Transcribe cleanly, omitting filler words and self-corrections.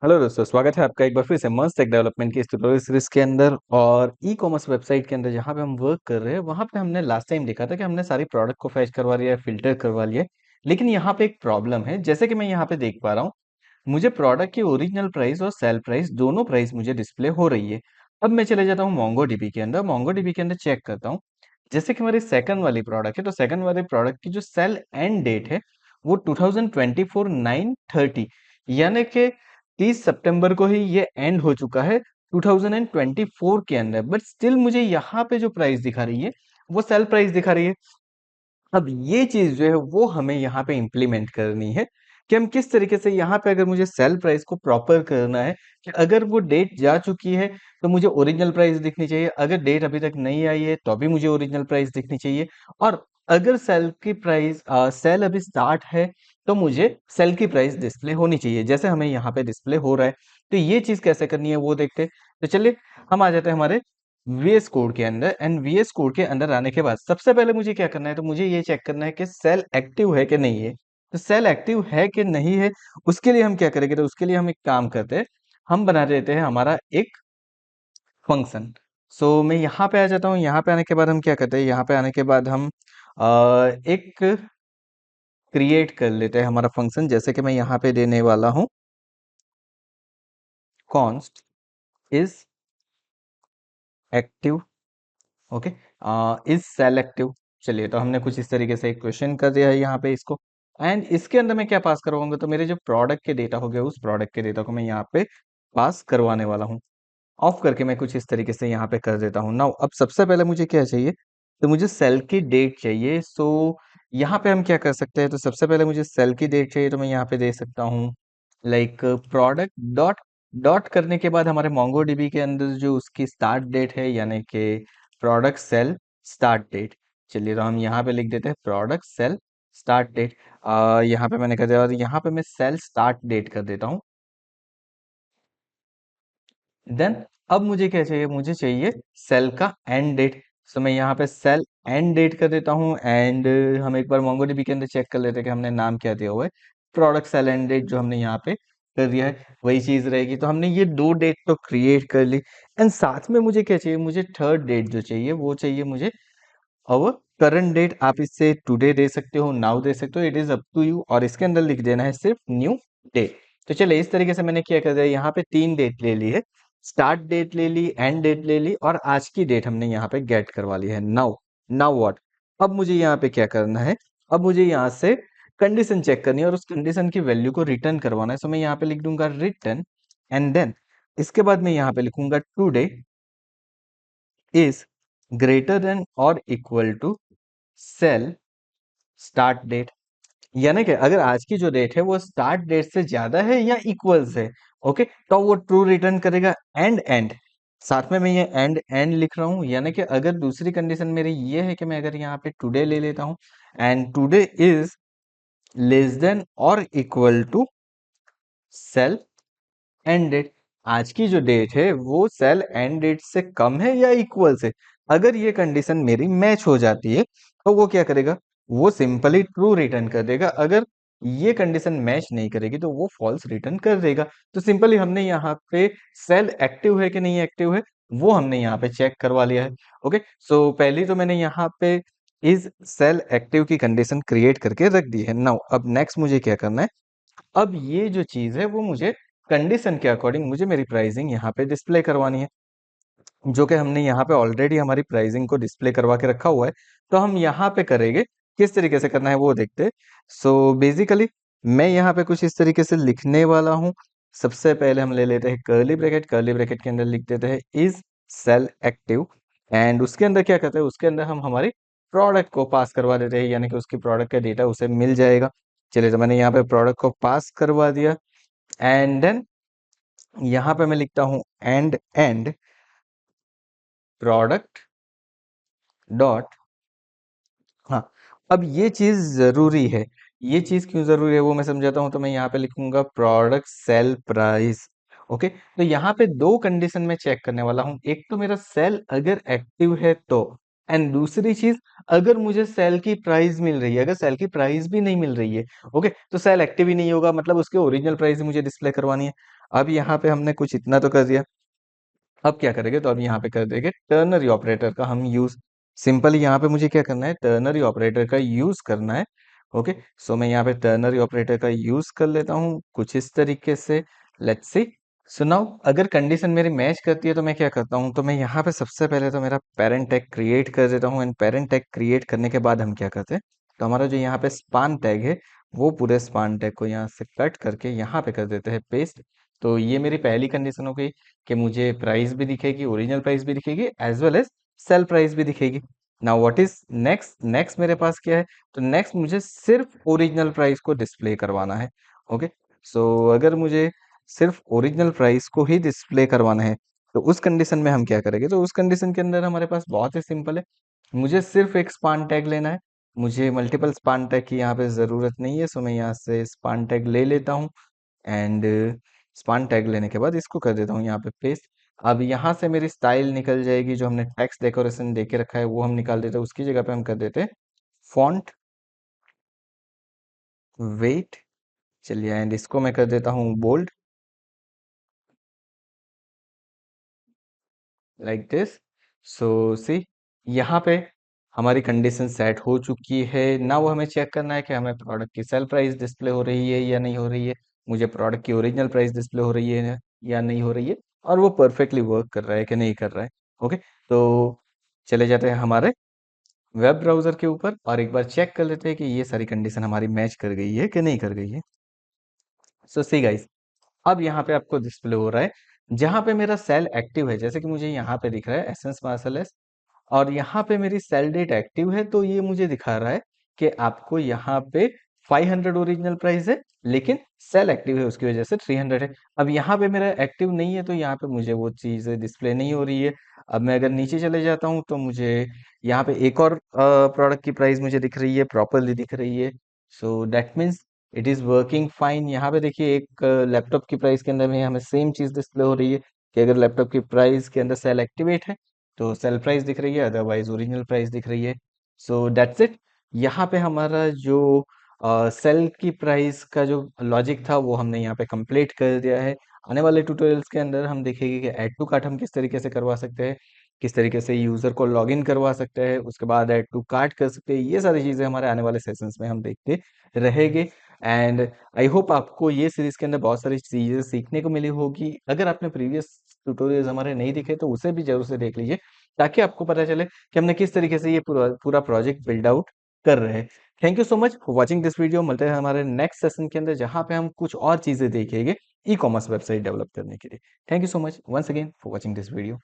Hello दोस्तों, स्वागत है आपका एक बार फिर से मस्त टेक डेवलपमेंट की इस ट्यूटोरियल सीरीज के अंदर। और ई कॉमर्स वेबसाइट के अंदर जहाँ पे हम वर्क कर रहे हैं वहाँ पे हमने लास्ट टाइम देखा था कि हमने सारी प्रोडक्ट को फैच करवा लिया है, फिल्टर करवा लिया है। लेकिन यहाँ पे एक प्रॉब्लम है, जैसे कि मैं यहाँ पे देख पा रहा हूँ, मुझे प्रोडक्ट की ओरिजिनल प्राइस और सेल प्राइस दोनों प्राइस मुझे डिस्प्ले हो रही है। अब मैं चले जाता हूँ मोंगो डीबी के अंदर चेक करता हूँ। जैसे कि हमारी सेकंड वाली प्रोडक्ट है, तो सेकंड वाली प्रोडक्ट की जो सेल एंड डेट है वो 2024 9/30, यानी कि 30 सितंबर को ही ये एंड हो चुका है 2024 के अंदर। बट स्टिल मुझे यहाँ पे जो प्राइस दिखा रही है वो सेल प्राइस दिखा रही है। अब ये चीज जो है वो हमें यहाँ पे इम्प्लीमेंट करनी है कि हम किस तरीके से यहाँ पे, अगर मुझे सेल प्राइस को प्रॉपर करना है कि अगर वो डेट जा चुकी है तो मुझे ओरिजिनल प्राइस दिखनी चाहिए, अगर डेट अभी तक नहीं आई है तो भी मुझे ओरिजिनल प्राइस दिखनी चाहिए। और अगर सेल की प्राइस सेल अभी स्टार्ट है तो मुझे सेल की प्राइस डिस्प्ले होनी चाहिए, जैसे हमें यहाँ पे डिस्प्ले हो रहा है। तो ये चीज कैसे करनी है वो देखते हैं। तो चलिए हम आ जाते हैं हमारे वीएस कोड के अंदर। एंड वीएस कोड के अंदर आने के बाद सबसे पहले मुझे क्या करना है, तो मुझे ये चेक करना है कि सेल एक्टिव है कि नहीं है। तो सेल एक्टिव है कि नहीं है, उसके लिए हम क्या करेंगे, तो उसके लिए हम एक काम करते हैं, हम बना देते हैं हमारा एक फंक्शन। सो मैं यहाँ पे आ जाता हूँ। यहाँ पे आने के बाद हम क्या करते हैं, यहाँ पे आने के बाद हम एक क्रिएट कर लेते हैं हमारा फंक्शन। जैसे कि मैं यहाँ पे देने वाला हूँ const is active. Okay, is selective. चलिए, तो हमने कुछ इस तरीके से एक क्वेश्चन कर दिया है यहाँ पे इसको। एंड इसके अंदर मैं क्या पास करवाऊंगा, तो मेरे जो प्रोडक्ट के डेटा हो गया उस प्रोडक्ट के डेटा को मैं यहाँ पे पास करवाने वाला हूँ। ऑफ करके मैं कुछ इस तरीके से यहाँ पे कर देता हूँ। नाउ अब सबसे पहले मुझे क्या चाहिए, तो मुझे सेल की डेट चाहिए। सो यहाँ पे हम क्या कर सकते हैं, तो सबसे पहले मुझे सेल की डेट चाहिए, तो मैं यहाँ पे दे सकता हूँ लाइक प्रोडक्ट डॉट डॉट करने के बाद हमारे मोंगो डीबी के अंदर जो उसकी स्टार्ट डेट है, यानी कि प्रोडक्ट सेल स्टार्ट डेट। चलिए, तो हम यहाँ पे लिख देते हैं प्रोडक्ट सेल स्टार्ट डेट। यहाँ पे मैंने कर दिया और यहाँ पे मैं सेल स्टार्ट डेट कर देता हूँ। देन अब मुझे क्या चाहिए, मुझे चाहिए सेल का एंड डेट। सो मैं यहाँ पे सेल एंड डेट कर देता हूँ। एंड हम एक बार मोंगोडीबी के अंदर चेक कर लेते हैं कि हमने नाम क्या दिया हुआ है। प्रोडक्ट सेल एंड डेट जो हमने यहाँ पे कर दिया है वही चीज रहेगी। तो हमने ये दो डेट तो क्रिएट कर ली। एंड साथ में मुझे क्या चाहिए, मुझे थर्ड डेट जो चाहिए वो चाहिए मुझे और करंट डेट। आप इससे टुडे दे सकते हो, नाउ दे सकते हो, it is up to you. और इसके अंदर लिख देना है सिर्फ न्यू डेट। तो चलिए, इस तरीके से मैंने क्या कर दिया, यहाँ पे तीन डेट ले ली है। स्टार्ट डेट ले ली, एंड डेट ले ली, और आज की डेट हमने यहाँ पे गेट करवा ली है। नाउ नाउ व्हाट, अब मुझे यहाँ पे क्या करना है, अब मुझे यहाँ से कंडीशन चेक करनी है और उस कंडीशन की वैल्यू को रिटर्न करवाना है। सो मैं यहाँ पे लिख दूंगा रिटर्न। एंड देन इसके बाद मैं यहाँ पे लिखूंगा टुडे इज ग्रेटर देन और equal to sale start date. यानी कि अगर आज की जो डेट है वो स्टार्ट डेट से ज्यादा है या इक्वल्स है, ओके, तो वो ट्रू रिटर्न करेगा। एंड एंड साथ में मैं ये एंड एंड लिख रहा हूं, यानी कि अगर दूसरी कंडीशन मेरी ये है कि मैं अगर यहाँ पे टुडे ले लेता हूं and today is less than और equal to sale end date, आज की जो डेट है वो सेल एंड डेट से कम है या इक्वल से, अगर ये कंडीशन मेरी मैच हो जाती है तो वो क्या करेगा, वो सिंपली ट्रू रिटर्न कर देगा। अगर ये कंडीशन मैच नहीं करेगी तो वो फॉल्स रिटर्न कर देगा। तो सिंपली हमने यहाँ पे सेल एक्टिव है कि नहीं एक्टिव है वो हमने यहाँ पे चेक करवा लिया है। ओके, सो पहली तो मैंने यहाँ पे इस सेल एक्टिव की कंडीशन क्रिएट करके रख दी है। नाउ अब नेक्स्ट मुझे क्या करना है, अब ये जो चीज है वो मुझे कंडीशन के अकॉर्डिंग मुझे मेरी प्राइसिंग यहाँ पे डिस्प्ले करवानी है, जो कि हमने यहाँ पे ऑलरेडी हमारी प्राइसिंग को डिस्प्ले करवा के रखा हुआ है। तो हम यहाँ पे करेंगे, किस तरीके से करना है वो देखते हैं। सो बेसिकली मैं यहाँ पे कुछ इस तरीके से लिखने वाला हूँ। सबसे पहले हम ले लेते हैं कर्ली ब्रैकेट, कर्ली ब्रैकेट के अंदर लिख देते हैं इज सेल एक्टिव। एंड उसके अंदर क्या करते हैं, उसके अंदर हम हमारी प्रोडक्ट को पास करवा देते हैं, यानी कि उसकी प्रोडक्ट का डेटा उसे मिल जाएगा। चलिए, तो मैंने यहाँ पे प्रोडक्ट को पास करवा दिया। एंड देन यहाँ पे मैं लिखता हूँ एंड एंड प्रोडक्ट डॉट, हाँ, अब ये चीज जरूरी है। ये चीज क्यों जरूरी है वो मैं समझाता हूँ। तो मैं यहाँ पे लिखूंगा प्रोडक्ट सेल प्राइस। ओके, तो यहाँ पे दो कंडीशन में चेक करने वाला हूँ, एक तो मेरा सेल अगर एक्टिव है तो, एंड दूसरी चीज अगर मुझे सेल की प्राइस मिल रही है। अगर सेल की प्राइस भी नहीं मिल रही है, ओके, तो सेल एक्टिव ही नहीं होगा, मतलब उसके ओरिजिनल प्राइस मुझे डिस्प्ले करवानी है। अब यहाँ पे हमने कुछ इतना तो कर दिया। अब क्या करेंगे, तो अब यहाँ पे कर देंगे टर्नरी ऑपरेटर का हम यूज। सिंपली यहाँ पे मुझे क्या करना है, टर्नरी ऑपरेटर का यूज करना है। ओके, सो मैं यहाँ पे टर्नरी ऑपरेटर का यूज कर लेता हूँ कुछ इस तरीके से। Let's see. सो नाउ अगर कंडीशन मेरी मैच करती है तो मैं क्या करता हूँ, तो मैं यहाँ पे सबसे पहले तो मेरा पेरेंट टैग क्रिएट कर देता हूँ। एंड पेरेंट टैग क्रिएट करने के बाद हम क्या करते हैं, तो हमारा जो यहाँ पे स्पान टैग है, वो पूरे स्पान टैग को यहाँ से कट करके यहाँ पे कर देते हैं पेस्ट। तो ये मेरी पहली कंडीशन हो गई कि मुझे प्राइस भी दिखेगी, ओरिजिनल प्राइस भी दिखेगी, as well as sale price भी दिखेगी। Now what is next, next मेरे पास क्या है, तो नेक्स्ट मुझे सिर्फ ओरिजिनल प्राइस को डिस्प्ले करवाना है। ओके, सो अगर मुझे सिर्फ ओरिजिनल प्राइस को ही डिस्प्ले करवाना है, तो उस कंडीशन में हम क्या करेंगे, तो उस कंडीशन के अंदर हमारे पास बहुत ही सिंपल है। मुझे सिर्फ एक स्पान टैग लेना है, मुझे मल्टीपल स्पान टैग की यहाँ पे ज़रूरत नहीं है। सो मैं यहाँ से स्पान टैग ले लेता हूँ। एंड स्पान टैग लेने के बाद इसको कर देता हूँ यहाँ पे पेस्ट। अब यहाँ से मेरी स्टाइल निकल जाएगी, जो हमने टेक्स्ट डेकोरेशन दे के रखा है वो हम निकाल देते हैं, उसकी जगह पे हम कर देते हैं फॉन्ट वेट। चलिए, एंड इसको मैं कर देता हूँ बोल्ड, लाइक दिस। सो सी, यहाँ पे हमारी कंडीशन सेट हो चुकी है ना। वो हमें चेक करना है कि हमें प्रोडक्ट की सेल प्राइस डिस्प्ले हो रही है या नहीं हो रही है, मुझे प्रोडक्ट की ओरिजिनल प्राइस डिस्प्ले हो रही है या नहीं हो रही है, और वो परफेक्टली वर्क कर रहा है कि नहीं कर रहा है। ओके, तो चले जाते हैं हमारे वेब ब्राउजर के ऊपर और एक बार चेक कर लेते हैं कि ये सारी कंडीशन हमारी मैच कर गई है कि नहीं कर गई है। सो सी गाइस, अब यहाँ पे आपको डिस्प्ले हो रहा है जहाँ पे मेरा सेल एक्टिव है, जैसे कि मुझे यहाँ पे दिख रहा है एसेंस मार्शल एस, और यहाँ पे मेरी सेल डेट एक्टिव है, तो ये मुझे दिखा रहा है कि आपको यहाँ पे 500 ओरिजिनल प्राइस है, लेकिन सेल एक्टिव है उसकी वजह से 300 है। अब यहाँ पे मेरा एक्टिव नहीं है, तो यहाँ पे मुझे वो चीज़ डिस्प्ले नहीं हो रही है। अब मैं अगर नीचे चले जाता हूँ तो मुझे यहाँ पे एक और प्रोडक्ट की प्राइस मुझे दिख रही है, प्रॉपरली दिख रही है। So that means it is working fine. यहाँ पे देखिए एक लैपटॉप की प्राइस के अंदर में हमें सेम चीज़ डिस्प्ले हो रही है कि अगर लैपटॉप की प्राइस के अंदर सेल एक्टिवेट है तो सेल प्राइस दिख रही है, अदरवाइज ओरिजिनल प्राइस दिख रही है। So that's it. यहाँ पे हमारा जो सेल की प्राइस का जो लॉजिक था वो हमने यहाँ पे कंप्लीट कर दिया है। आने वाले ट्यूटोरियल्स के अंदर हम देखेंगे कि ऐड टू कार्ट हम किस तरीके से करवा सकते हैं, किस तरीके से यूज़र को लॉगिन करवा सकते हैं, उसके बाद ऐड टू कार्ट कर सकते हैं। ये सारी चीज़ें हमारे आने वाले सेशंस में हम देखते रहेंगे। एंड आई होप आपको ये सीरीज के अंदर बहुत सारी चीज़ें सीखने को मिली होगी। अगर आपने प्रीवियस ट्यूटोरियल्स हमारे नहीं दिखे तो उसे भी जरूर से देख लीजिए, ताकि आपको पता चले कि हमने किस तरीके से ये पूरा पूरा प्रोजेक्ट बिल्ड आउट कर रहे हैं। Thank you so much for watching this video. मिलते हैं हमारे नेक्स्ट सेशन के अंदर, जहां पे हम कुछ और चीजें देखेंगे ई कॉमर्स वेबसाइट डेवलप करने के लिए। Thank you so much once again for watching this video.